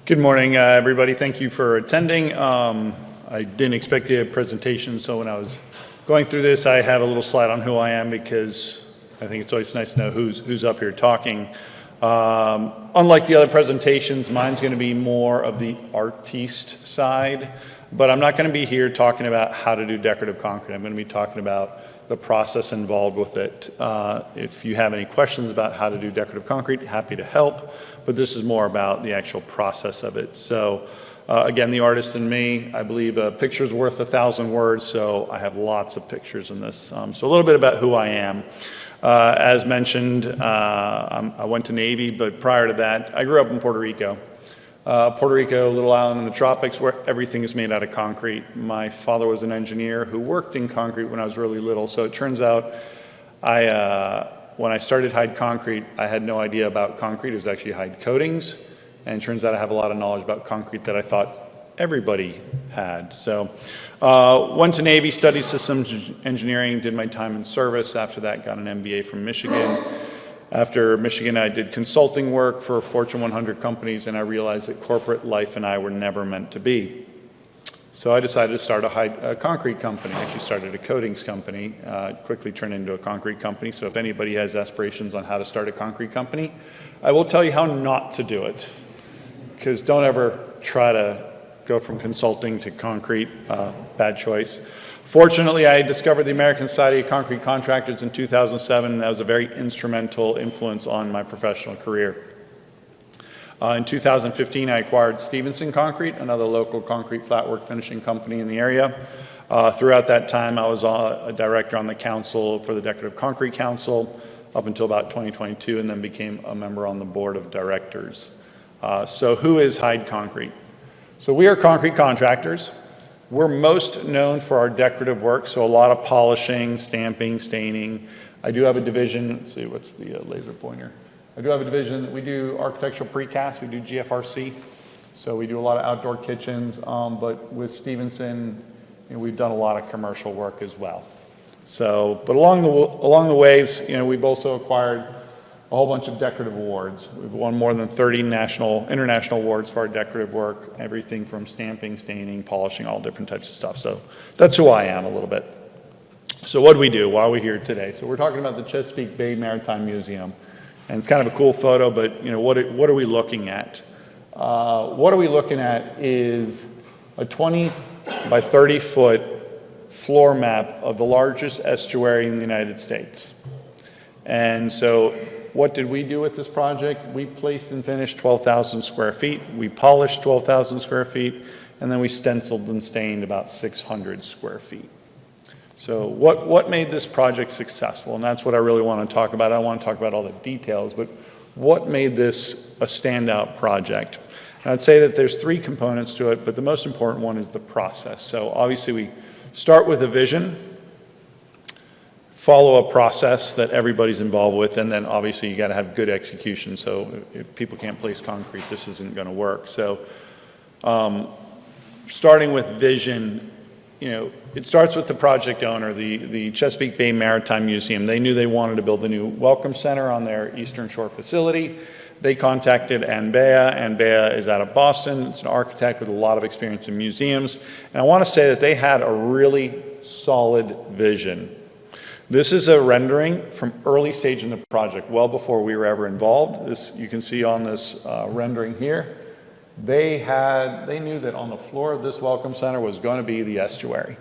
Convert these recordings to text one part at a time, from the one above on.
Good morning, everybody. Thank you for attending. I didn't expect a presentation, so when I was going through this, I have a little slide on who I am because I think it's always nice to know who's up here talking. Unlike the other presentations, mine's going to be more of the artiste side, but I'm not going to be here talking about how to do decorative concrete. I'm going to be talking about the process involved with it. If you have any questions about how to do decorative concrete, happy to help, but this is more about the actual process of it. So again, the artist in me, I believe a picture's worth 1,000 words, so I have lots of pictures in this. So a little bit about who I am. As mentioned, I went to Navy, but prior to that, I grew up in Puerto Rico. Puerto Rico, a little island in the tropics where everything is made out of concrete. My father was an engineer who worked in concrete when I was really little, so it turns out when I started Hyde Concrete, I had no idea about concrete. It was actually Hyde Coatings, and it turns out I have a lot of knowledge about concrete that I thought everybody had. So went to Navy, studied systems engineering, did my time in service. After that, got an MBA from Michigan. After Michigan, I did consulting work for Fortune 100 companies, and I realized that corporate life and I were never meant to be. So I decided to start a concrete company. I actually started a coatings company, quickly turned into a concrete company. So if anybody has aspirations on how to start a concrete company, I will tell you how not to do it. Because don't ever try to go from consulting to concrete, bad choice. Fortunately, I discovered the American Society of Concrete Contractors in 2007, and that was a very instrumental influence on my professional career. In 2015, I acquired Stevenson Concrete, another local concrete flatwork finishing company in the area. Throughout that time, I was a director on the council for the Decorative Concrete Council up until about 2022, and then became a member on the board of directors. So who is Hyde Concrete? So we are concrete contractors. We're most known for our decorative work, so a lot of polishing, stamping, staining. I do have a division, let's see, what's the laser pointer? I do have a division, we do architectural precast, we do GFRC, so we do a lot of outdoor kitchens, but with Stevenson, we've done a lot of commercial work as well. So, but along the ways, we've also acquired a whole bunch of decorative awards. We've won more than 30 international awards for our decorative work, everything from stamping, staining, polishing, all different types of stuff. So that's who I am a little bit. So what do we do? Why are we here today? So we're talking about the Chesapeake Bay Maritime Museum. And it's kind of a cool photo, but what are we looking at? What are we looking at is a 20 by 30 foot floor map of the largest estuary in the United States. And so what did we do with this project? We placed and finished 12,000 square feet. We polished 12,000 square feet, and then we stenciled and stained about 600 square feet. So what made this project successful? And that's what I really want to talk about. I don't want to talk about all the details, but what made this a standout project? And I'd say that there's three components to it, but the most important one is the process. So obviously we start with a vision, follow a process that everybody's involved with, and then obviously you got to have good execution. So if people can't place concrete, this isn't going to work. So starting with vision, it starts with the project owner, the Chesapeake Bay Maritime Museum. They knew they wanted to build a new welcome center on their Eastern Shore facility. They contacted Anbea. Anbea is out of Boston. It's an architect with a lot of experience in museums. And I want to say that they had a really solid vision. This is a rendering from early stage in the project, well before we were ever involved. This you can see on this rendering here. They knew that on the floor of this welcome center was going to be the estuary.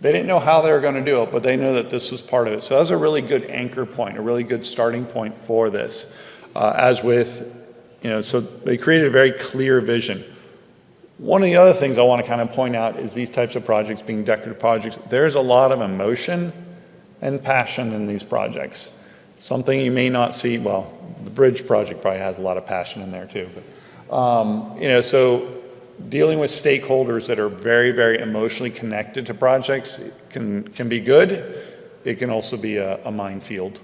They didn't know how they were going to do it, but they knew that this was part of it. So that was a really good anchor point, a really good starting point for this. So they created a very clear vision. One of the other things I want to kind of point out is these types of projects being decorative projects, there's a lot of emotion and passion in these projects. Something you may not see, well, the bridge project probably has a lot of passion in there too. But, so dealing with stakeholders that are very, very emotionally connected to projects can be good. It can also be a minefield.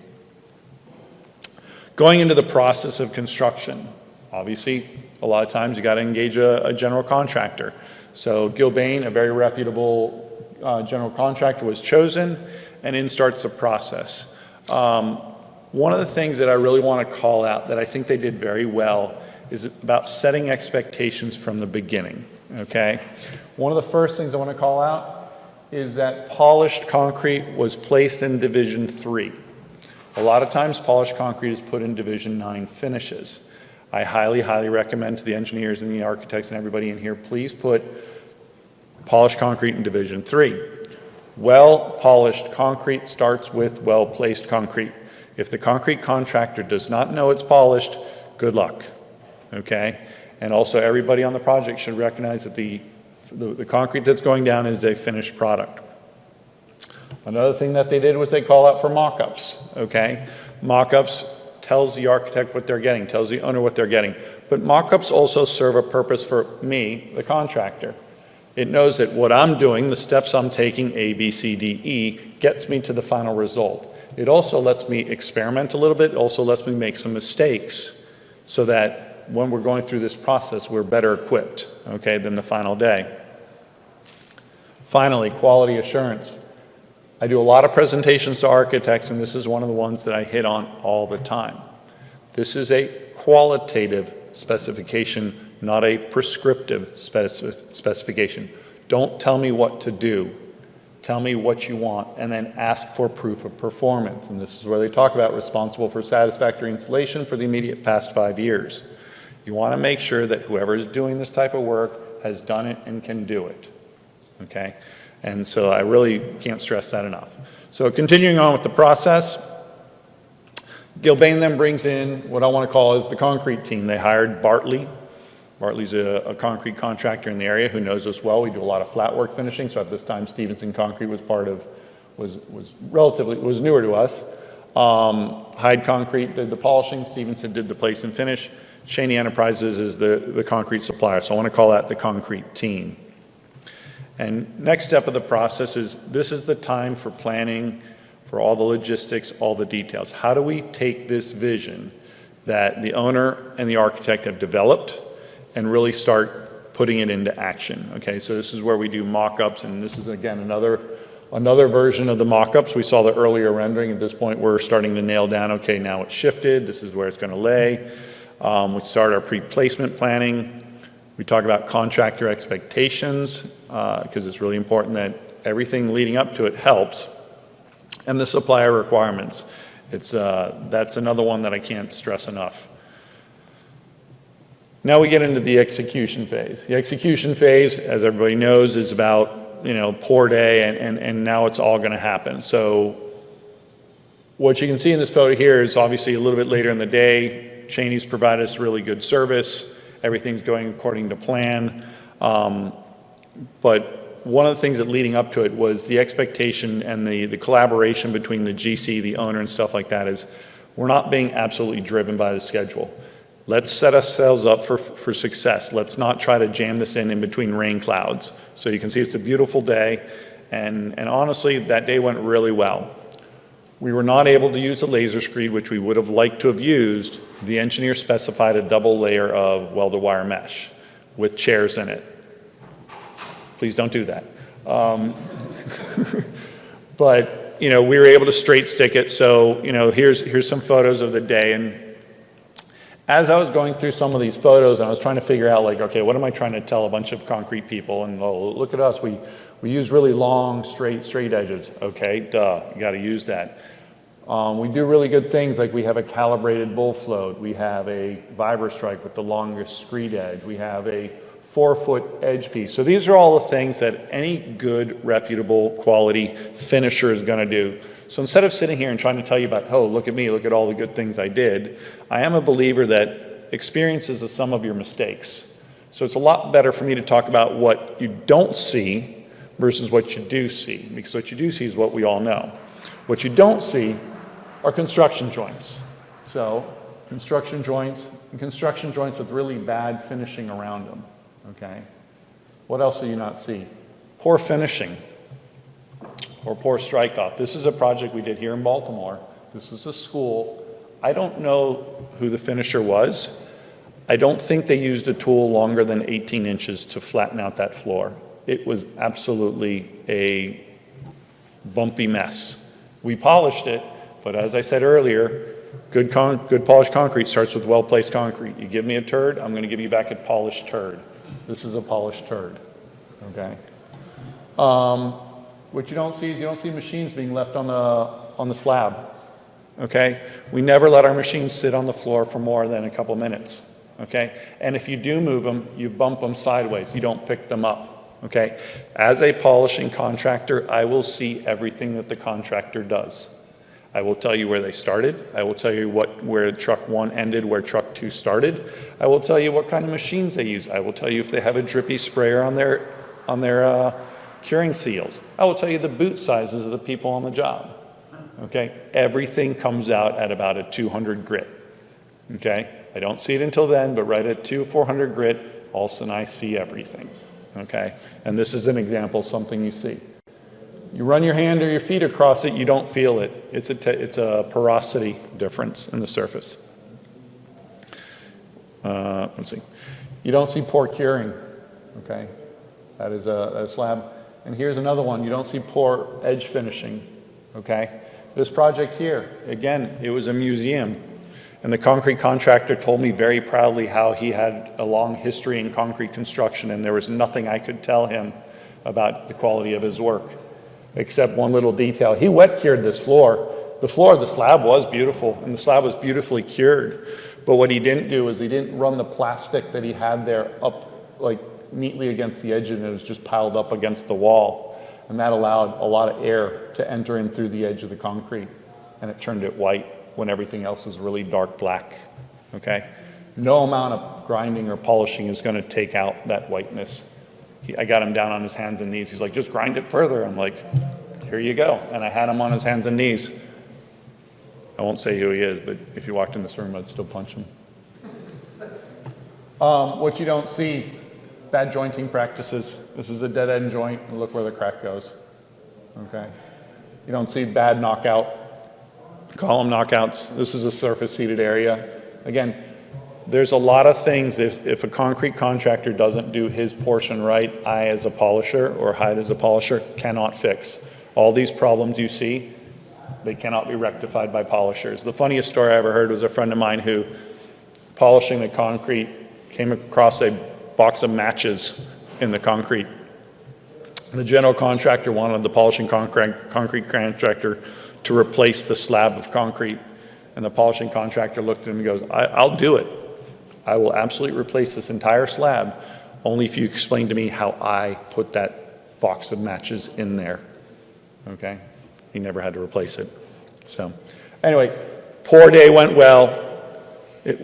Going into the process of construction, obviously, a lot of times you got to engage a general contractor. So Gilbane, a very reputable general contractor, was chosen, and in starts the process. One of the things that I really want to call out that I think they did very well is about setting expectations from the beginning, okay? One of the first things I want to call out is that polished concrete was placed in Division 3. A lot of times polished concrete is put in Division 9 finishes. I highly, highly recommend to the engineers and the architects and everybody in here, please put polished concrete in Division 3. Well-polished concrete starts with well-placed concrete. If the concrete contractor does not know it's polished, good luck, okay? And also everybody on the project should recognize that the concrete that's going down is a finished product. Another thing that they did was they call out for mock-ups, okay? Mock-ups tells the architect what they're getting, tells the owner what they're getting. But mock-ups also serve a purpose for me, the contractor. It knows that what I'm doing, the steps I'm taking, A, B, C, D, E, gets me to the final result. It also lets me experiment a little bit, it also lets me make some mistakes so that when we're going through this process, we're better equipped, okay, than the final day. Finally, quality assurance. I do a lot of presentations to architects, and this is one of the ones that I hit on all the time. This is a qualitative specification, not a prescriptive specification. Don't tell me what to do. Tell me what you want, and then ask for proof of performance. And this is where they talk about responsible for satisfactory installation for the immediate past 5 years. You want to make sure that whoever is doing this type of work has done it and can do it, okay? And so I really can't stress that enough. So continuing on with the process, Gilbane then brings in what I want to call is the concrete team. They hired Bartley. Bartley's a concrete contractor in the area who knows us well. We do a lot of flat work finishing, so at this time Stevenson Concrete was was newer to us. Hyde Concrete did the polishing, Stevenson did the place and finish. Cheney Enterprises is the concrete supplier, so I want to call that the concrete team. And next step of the process is this is the time for planning, for all the logistics, all the details. How do we take this vision that the owner and the architect have developed and really start putting it into action? Okay, so this is where we do mock-ups, and this is again another version of the mock-ups. We saw the earlier rendering. At this point we're starting to nail down, okay, now it's shifted, this is where it's going to lay. We start our pre-placement planning. We talk about contractor expectations because it's really important that everything leading up to it helps. And the supplier requirements. That's another one that I can't stress enough. Now we get into the execution phase. The execution phase, as everybody knows, is about, poor day and now it's all going to happen. So what you can see in this photo here is obviously a little bit later in the day. Cheney's provided us really good service. Everything's going according to plan. But one of the things that leading up to it was the expectation and the collaboration between the GC, the owner, and stuff like that is we're not being absolutely driven by the schedule. Let's set ourselves up for success. Let's not try to jam this in between rain clouds. So you can see it's a beautiful day, and honestly, that day went really well. We were not able to use the laser screed, which we would have liked to have used. The engineer specified a double layer of welded wire mesh with chairs in it. Please don't do that. But, we were able to straight stick it. So, here's some photos of the day. And as I was going through some of these photos, and I was trying to figure out, okay, what am I trying to tell a bunch of concrete people? And, oh, look at us. We use really long, straight edges. Okay, duh, you got to use that. We do really good things like we have a calibrated bull float. We have a vibra-strike with the longest screed edge. We have a 4-foot edge piece. So these are all the things that any good, reputable, quality finisher is going to do. So instead of sitting here and trying to tell you about, oh, look at me, look at all the good things I did, I am a believer that experience is the sum of your mistakes. So it's a lot better for me to talk about what you don't see versus what you do see, because what you do see is what we all know. What you don't see are construction joints. So construction joints with really bad finishing around them, okay? What else do you not see? Poor finishing or poor strike off. This is a project we did here in Baltimore. This is a school. I don't know who the finisher was. I don't think they used a tool longer than 18 inches to flatten out that floor. It was absolutely a bumpy mess. We polished it, but as I said earlier, Good polished concrete starts with well-placed concrete. You give me a turd, I'm going to give you back a polished turd. This is a polished turd, okay? What you don't see machines being left on the slab, okay? We never let our machines sit on the floor for more than a couple minutes, okay? And if you do move them, you bump them sideways. You don't pick them up, okay? As a polishing contractor, I will see everything that the contractor does. I will tell you where they started. I will tell you where truck 1 ended, where truck 2 started. I will tell you what kind of machines they use. I will tell you if they have a drippy sprayer on their curing seals. I will tell you the boot sizes of the people on the job. Okay? Everything comes out at about a 200 grit. Okay? I don't see it until then, but right at 400 grit, all of a sudden I see everything. Okay? And this is an example of something you see. You run your hand or your feet across it, you don't feel it. It's a porosity difference in the surface. Let's see. You don't see poor curing, okay? That is a slab. And here's another one. You don't see poor edge finishing, okay? This project here, again, it was a museum. And the concrete contractor told me very proudly how he had a long history in concrete construction, and there was nothing I could tell him about the quality of his work, except one little detail. He wet cured this floor. The floor of the slab was beautiful, and the slab was beautifully cured. But what he didn't do is he didn't run the plastic that he had there up like neatly against the edge, and it was just piled up against the wall. And that allowed a lot of air to enter in through the edge of the concrete, and it turned it white when everything else was really dark black, okay? No amount of grinding or polishing is gonna take out that whiteness. I got him down on his hands and knees. He's like, just grind it further. I'm like, here you go. And I had him on his hands and knees. I won't say who he is, but if you walked in this room, I'd still punch him. What you don't see, bad jointing practices. This is a dead end joint, and look where the crack goes, okay? You don't see bad knockout, column knockouts. This is a surface heated area. Again, there's a lot of things, if a concrete contractor doesn't do his portion right, I as a polisher or Hyde as a polisher cannot fix. All these problems you see, they cannot be rectified by polishers. The funniest story I ever heard was a friend of mine who, polishing the concrete, came across a box of matches in the concrete. The general contractor wanted the polishing concrete contractor to replace the slab of concrete. And the polishing contractor looked at him and goes, I'll do it. I will absolutely replace this entire slab, only if you explain to me how I put that box of matches in there, okay? He never had to replace it. So anyway, pour day went well,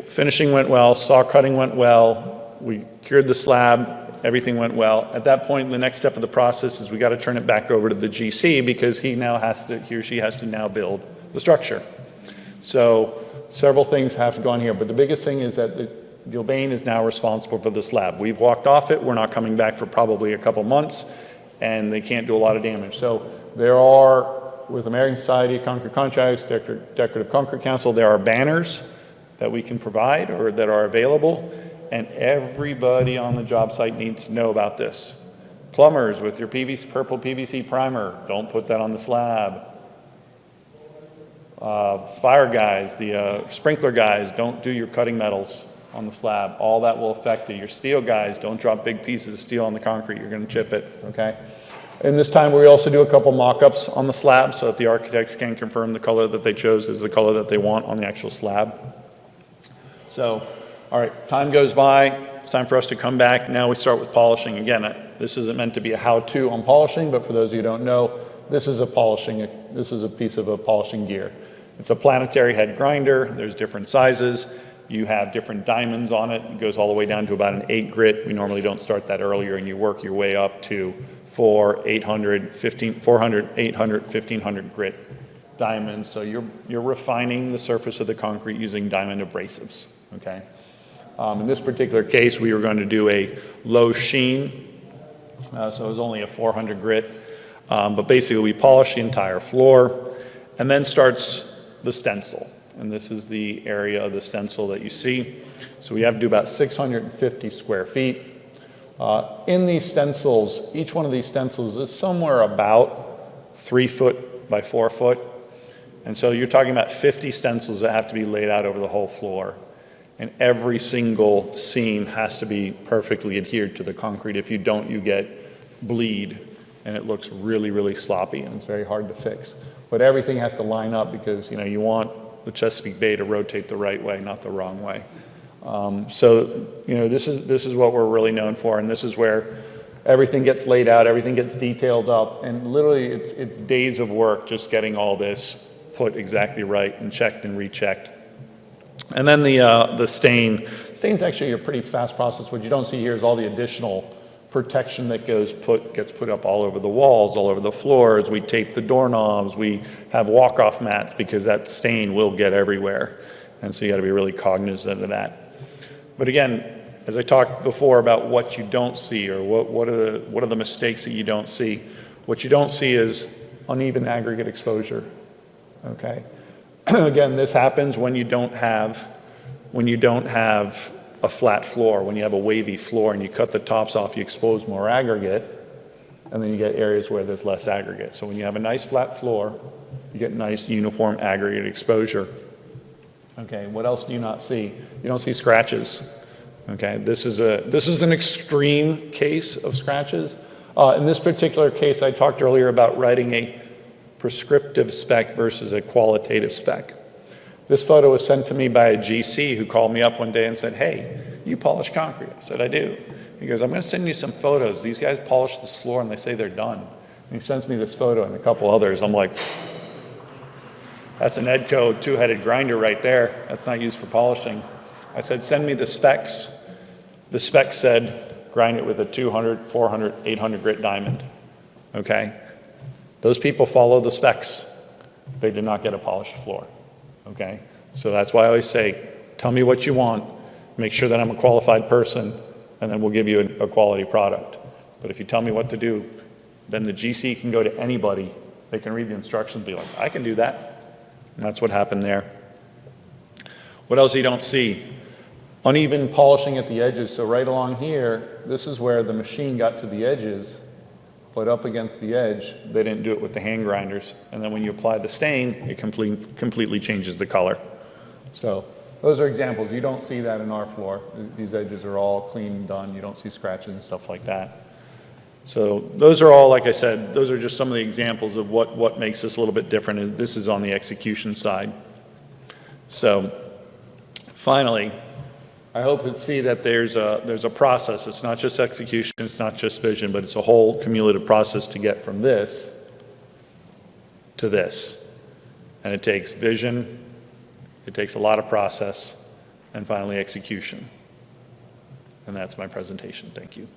finishing went well, saw cutting went well, we cured the slab, everything went well. At that point, the next step of the process is we got to turn it back over to the GC because he or she has to now build the structure. So several things have to go on here, but the biggest thing is that Gilbane is now responsible for the slab. We've walked off it, we're not coming back for probably a couple months, and they can't do a lot of damage. So there are, with American Society of Concrete Contractors, Decorative Concrete Council, there are banners that we can provide or that are available, and everybody on the job site needs to know about this. Plumbers with your purple PVC primer, don't put that on the slab. Fire guys, the sprinkler guys, don't do your cutting metals on the slab. All that will affect it. Your steel guys, don't drop big pieces of steel on the concrete. You're going to chip it, okay? And this time we also do a couple mock-ups on the slab so that the architects can confirm the color that they chose is the color that they want on the actual slab. So, all right, time goes by. It's time for us to come back. Now we start with polishing. Again, this isn't meant to be a how-to on polishing, but for those of you who don't know, this is a piece of a polishing gear. It's a planetary head grinder. There's different sizes. You have different diamonds on it. It goes all the way down to about an 8 grit. We normally don't start that earlier, and you work your way up to 400, 800, 1500 grit diamonds. So you're refining the surface of the concrete using diamond abrasives, okay? In this particular case, we were going to do a low sheen, so it was only a 400 grit. But basically, we polish the entire floor, and then starts the stencil. And this is the area of the stencil that you see. So we have to do about 650 square feet. In these stencils, each one of these stencils is somewhere about 3 foot by 4 foot. And so you're talking about 50 stencils that have to be laid out over the whole floor. And every single seam has to be perfectly adhered to the concrete. If you don't, you get bleed, and it looks really, really sloppy, and it's very hard to fix. But everything has to line up because, you want the Chesapeake Bay to rotate the right way, not the wrong way. This is what we're really known for, and this is where everything gets laid out, everything gets detailed up, and literally it's days of work just getting all this put exactly right and checked and rechecked. And then the stain. Stain's actually a pretty fast process. What you don't see here is all the additional protection that gets put up all over the walls, all over the floors. We tape the doorknobs. We have walk-off mats because that stain will get everywhere. And so you got to be really cognizant of that. But again, as I talked before about what you don't see, or what are the mistakes that you don't see, what you don't see is uneven aggregate exposure. Okay. Again, this happens when you don't have a flat floor, when you have a wavy floor and you cut the tops off, you expose more aggregate, and then you get areas where there's less aggregate. So when you have a nice flat floor, you get nice uniform aggregate exposure. Okay, what else do you not see? You don't see scratches. Okay, this is an extreme case of scratches. In this particular case, I talked earlier about writing a prescriptive spec versus a qualitative spec. This photo was sent to me by a GC who called me up one day and said, "Hey, you polish concrete?" I said, "I do." He goes, "I'm going to send you some photos. These guys polish this floor and they say they're done." And he sends me this photo and a couple others. I'm like, that's an Edco two-headed grinder right there. That's not used for polishing. I said, "Send me the specs." The specs said, grind it with a 200, 400, 800 grit diamond. Okay? Those people follow the specs. They did not get a polished floor. Okay? So that's why I always say, tell me what you want, make sure that I'm a qualified person, and then we'll give you a quality product. But if you tell me what to do, then the GC can go to anybody. They can read the instructions and be like, I can do that. And that's what happened there. What else you don't see? Uneven polishing at the edges. So right along here, this is where the machine got to the edges, but up against the edge, they didn't do it with the hand grinders. And then when you apply the stain, it completely changes the color. So those are examples. You don't see that in our floor. These edges are all clean and done. You don't see scratches and stuff like that. So those are all, like I said, those are just some of the examples of what makes this a little bit different. And this is on the execution side. So finally, I hope to see that there's a process. It's not just execution, it's not just vision, but it's a whole cumulative process to get from this to this. And it takes vision, it takes a lot of process, and finally execution. And that's my presentation. Thank you.